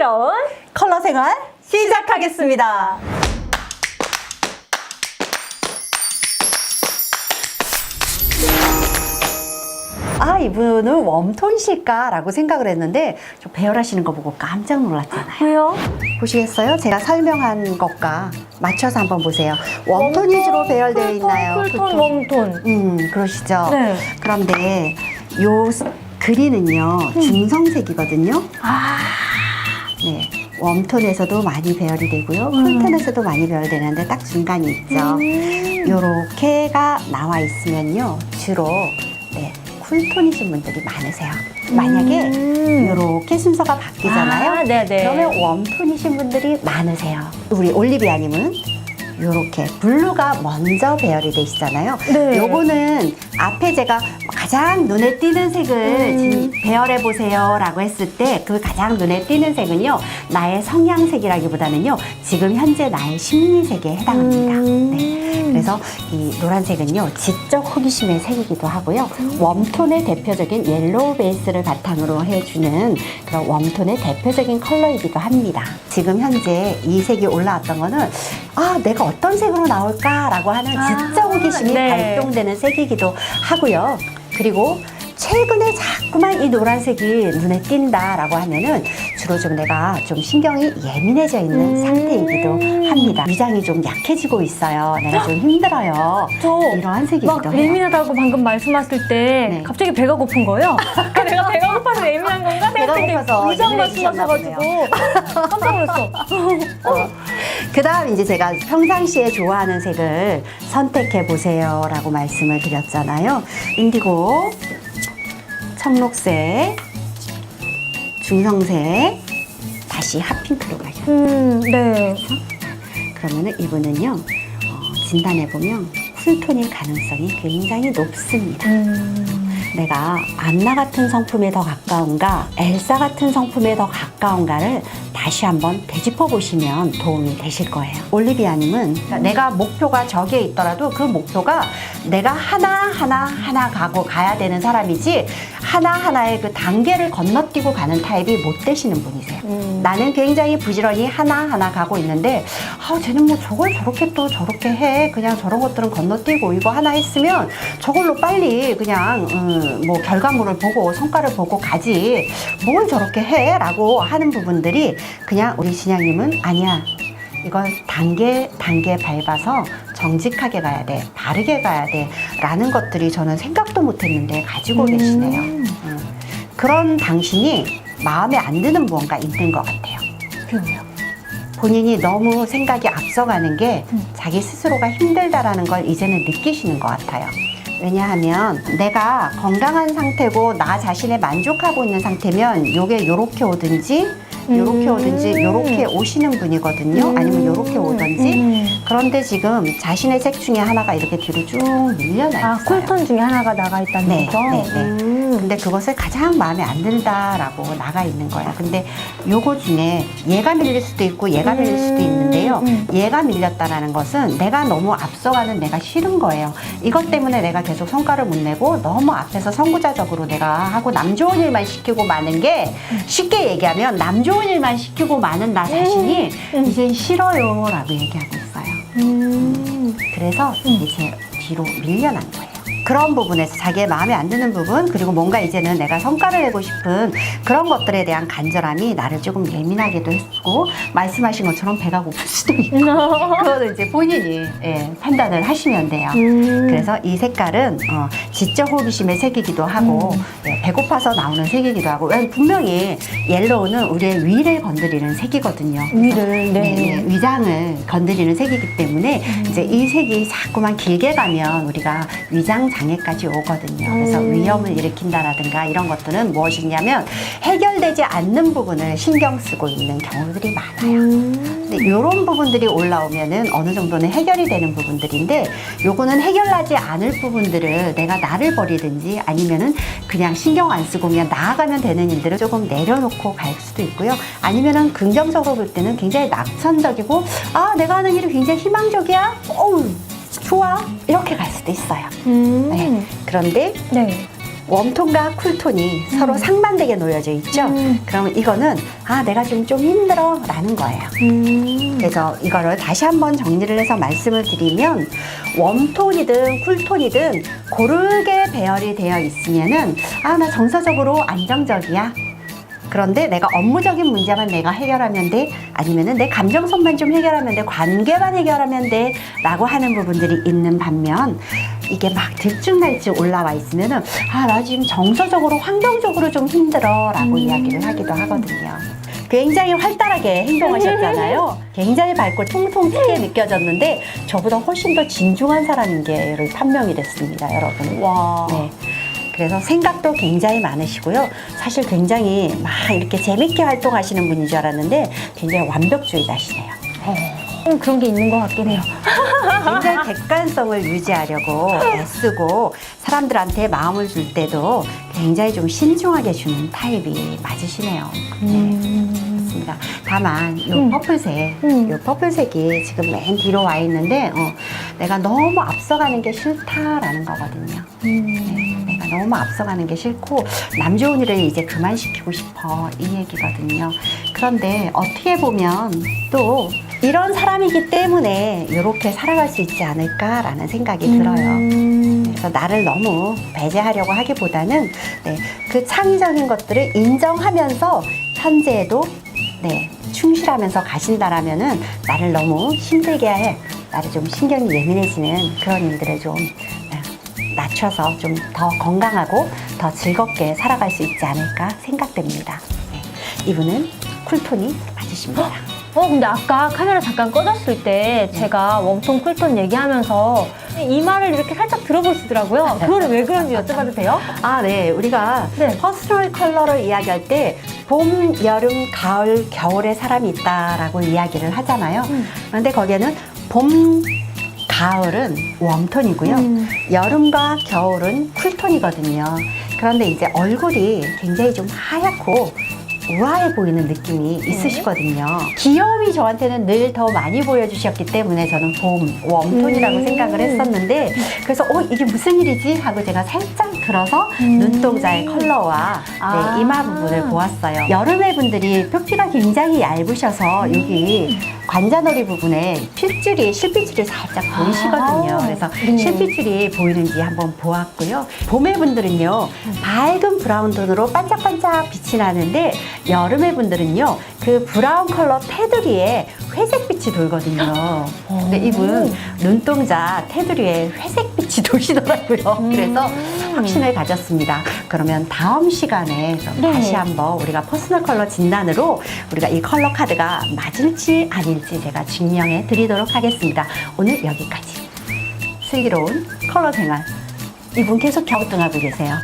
자연스러운 컬러 생활 시작하겠습니다. 아, 이분은 웜톤이실까? 라고 생각을 했는데 좀 배열하시는 거 보고 깜짝 놀랐잖아요. 왜요? 보시겠어요? 제가 설명한 것과 맞춰서 한번 보세요. 웜톤 위주로 배열되어 있나요? 쿨톤, 웜톤. 그러시죠? 네. 그런데 요 그린은요, 중성색이거든요. 아, 네. 웜톤에서도 많이 배열이 되고요. 쿨톤에서도 많이 배열되는데 딱 중간이 있죠. 요렇게가 나와 있으면요, 주로 네, 쿨톤이신 분들이 많으세요. 만약에 이렇게 순서가 바뀌잖아요. 아, 네네. 그러면 웜톤이신 분들이 많으세요. 우리 올리비아님은 이렇게 블루가 먼저 배열이 되시잖아요. 네. 요거는 앞에 제가 가장 눈에 띄는 색을 배열해 보세요 라고 했을 때 그 가장 눈에 띄는 색은요, 나의 성향색이라기보다는요, 지금 현재 나의 심리색에 해당합니다. 네. 그래서 이 노란색은요, 지적 호기심의 색이기도 하고요. 웜톤의 대표적인 옐로우 베이스를 바탕으로 해주는 그런 웜톤의 대표적인 컬러이기도 합니다. 지금 현재 이 색이 올라왔던 거는 아, 내가 어떤 색으로 나올까라고 하는 지적 호기심이 네. 발동되는 색이기도 하고요. 그리고 최근에 자꾸만 이 노란색이 눈에 띈다라고 하면은 주로 좀 내가 좀 신경이 예민해져 있는 상태이기도 합니다. 위장이 좀 약해지고 있어요. 내가 좀 힘들어요. 저 이러한 색이기도 막 해요. 예민하다고 방금 말씀하셨을 때 네. 갑자기 배가 고픈 거예요. 내가 배가 고파서 예민한 건가 배가 고파서 생각했는데 위장 예민해지셨나 말씀하셔가지고 깜짝 놀랐어. 그 다음 이제 제가 평상시에 좋아하는 색을 선택해 보세요 라고 말씀을 드렸잖아요. 인디고, 청록색, 중성색, 다시 핫핑크로 가요. 네. 그러면은 이분은요, 진단해보면 쿨톤일 가능성이 굉장히 높습니다. 내가 안나 같은 성품에 더 가까운가, 엘사 같은 성품에 더 가까운가를 다시 한번 되짚어 보시면 도움이 되실 거예요. 올리비아님은 내가 목표가 저기에 있더라도 그 목표가 내가 하나 가고 가야 되는 사람이지 하나하나의 그 단계를 건너뛰고 가는 타입이 못 되시는 분이세요. 나는 굉장히 부지런히 하나하나 가고 있는데 쟤는 뭐 저걸 저렇게 또 저렇게 해. 그냥 저런 것들은 건너뛰고 이거 하나 했으면 저걸로 빨리 그냥 뭐 결과물을 보고 성과를 보고 가지 뭘 저렇게 해 라고 하는 부분들이 그냥 우리 진양님은 아니야, 이건 단계 밟아서 정직하게 가야 돼, 바르게 가야 돼 라는 것들이 저는 생각도 못했는데 가지고 계시네요. 그런 당신이 마음에 안 드는 무언가 있는 것 같아요. 그럼요. 본인이 너무 생각이 앞서가는 게 자기 스스로가 힘들다라는 걸 이제는 느끼시는 것 같아요. 왜냐하면 내가 건강한 상태고 나 자신에 만족하고 있는 상태면 요게 요렇게 오든지 요렇게 오든지 요렇게 오시는 분이거든요. 아니면 요렇게 오든지. 그런데 지금 자신의 색 중에 하나가 이렇게 뒤로 쭉 밀려나 있어요. 아, 쿨톤 중에 하나가 나가 있다는 네, 거죠? 네. 근데 그것을 가장 마음에 안 든다라고 나가 있는 거야. 근데 요거 중에 얘가 밀릴 수도 있고 얘가 밀릴 수도 있는데요. 얘가 밀렸다라는 것은 내가 너무 앞서가는 내가 싫은 거예요. 이것 때문에 내가 계속 성과를 못 내고 너무 앞에서 선구자적으로 내가 하고 남 좋은 일만 시키고 마는 게 쉽게 얘기하면 남 좋은 일만 시키고 마는 나 자신이 이제 싫어요 라고 얘기하고 있어요. 그래서 이제 뒤로 밀려난 거예요. 그런 부분에서 자기의 마음에 안 드는 부분, 그리고 뭔가 이제는 내가 성과를 내고 싶은 그런 것들에 대한 간절함이 나를 조금 예민하게도 했고, 말씀하신 것처럼 배가 고플 수도 있고, 그거는 이제 본인이 판단을 하시면 돼요. 그래서 이 색깔은 지적 호기심의 색이기도 하고, 배고파서 나오는 색이기도 하고, 분명히 옐로우는 우리의 위를 건드리는 색이거든요. 위를, 네. 위장을 건드리는 색이기 때문에 이제 이 색이 자꾸만 길게 가면 우리가 위장 장애까지 오거든요. 그래서 위염을 일으킨다라든가 이런 것들은 무엇이냐면 해결되지 않는 부분을 신경 쓰고 있는 경우들이 많아요. 근데 이런 부분들이 올라오면은 어느 정도는 해결이 되는 부분들인데, 요거는 해결하지 않을 부분들을 내가 나를 버리든지 아니면은 그냥 신경 안 쓰고 그냥 나아가면 되는 일들을 조금 내려놓고 갈 수도 있고요. 아니면은 긍정적으로 볼 때는 굉장히 낙천적이고, 내가 하는 일이 굉장히 희망적이야? 어우, 좋아, 이렇게 갈 수도 있어요. 네. 그런데 네. 웜톤과 쿨톤이 서로 상반되게 놓여져 있죠. 그러면 이거는 내가 좀 힘들어 라는 거예요. 그래서 이거를 다시 한번 정리를 해서 말씀을 드리면 웜톤이든 쿨톤이든 고르게 배열이 되어 있으면은 나 정서적으로 안정적이야. 그런데 내가 업무적인 문제만 내가 해결하면 돼? 아니면은 내 감정선만 좀 해결하면 돼? 관계만 해결하면 돼? 라고 하는 부분들이 있는 반면 이게 막 들쭉날쭉 올라와 있으면은 나 지금 정서적으로 환경적으로 좀 힘들어 라고 이야기를 하기도 하거든요. 굉장히 활달하게 행동하셨잖아요. 굉장히 밝고 통통 튀게 느껴졌는데 저보다 훨씬 더 진중한 사람인 게 판명이 됐습니다, 여러분. 와. 네. 그래서 생각도 굉장히 많으시고요. 사실 굉장히 막 이렇게 재밌게 활동하시는 분인 줄 알았는데 굉장히 완벽주의자시네요. 그런 게 있는 것 같긴 해요. 굉장히 객관성을 유지하려고 애쓰고 사람들한테 마음을 줄 때도 굉장히 좀 신중하게 주는 타입이 맞으시네요. 네, 그렇습니다. 다만 이 퍼플색, 이 퍼플색이 지금 맨 뒤로 와 있는데 내가 너무 앞서가는 게 싫다라는 거거든요. 네, 내가 너무 앞서가는 게 싫고 남 좋은 일을 이제 그만 시키고 싶어 이 얘기거든요. 그런데 어떻게 보면 또 이런 사람이기 때문에 이렇게 살아갈 수 있지 않을까라는 생각이 들어요. 그래서 나를 너무 배제하려고 하기보다는 그 창의적인 것들을 인정하면서 현재에도 충실하면서 가신다라면은 나를 너무 힘들게 해, 나를 좀 신경이 예민해지는 그런 일들을 좀 낮춰서 좀 더 건강하고 더 즐겁게 살아갈 수 있지 않을까 생각됩니다. 이분은 쿨톤이 맞으십니다. 근데 아까 카메라 잠깐 꺼졌을 때 제가 웜톤, 쿨톤 얘기하면서 이 말을 이렇게 살짝 들어보시더라고요. 그거는 왜 그런지 여쭤봐도 돼요? 네. 우리가 퍼스널 컬러를 이야기할 때 봄, 여름, 가을, 겨울에 사람이 있다라고 이야기를 하잖아요. 그런데 거기에는 봄, 가을은 웜톤이고요. 여름과 겨울은 쿨톤이거든요. 그런데 이제 얼굴이 굉장히 좀 하얗고 우아해 보이는 느낌이 있으시거든요. 귀여움이 저한테는 늘 더 많이 보여주셨기 때문에 저는 봄, 웜톤이라고 생각을 했었는데 그래서 이게 무슨 일이지? 하고 제가 살짝 들어서 눈동자의 컬러와 이마 부분을 보았어요. 여름의 분들이 표피가 굉장히 얇으셔서 여기 관자놀이 부분에 실핏줄이 살짝 보이시거든요. 그래서 실핏줄이 보이는지 한번 보았고요. 봄의 분들은요, 밝은 브라운 톤으로 반짝반짝 빛이 나는데 여름의 분들은요, 그 브라운 컬러 테두리에 회색빛이 돌거든요. 근데 이분 눈동자 테두리에 회색빛이 도시더라고요. 그래서 확신을 가졌습니다. 그러면 다음 시간에 다시 한번 우리가 퍼스널 컬러 진단으로 우리가 이 컬러 카드가 맞을지 아닐지 제가 증명해 드리도록 하겠습니다. 오늘 여기까지. 슬기로운 컬러 생활. 이분 계속 갸우뚱하고 계세요.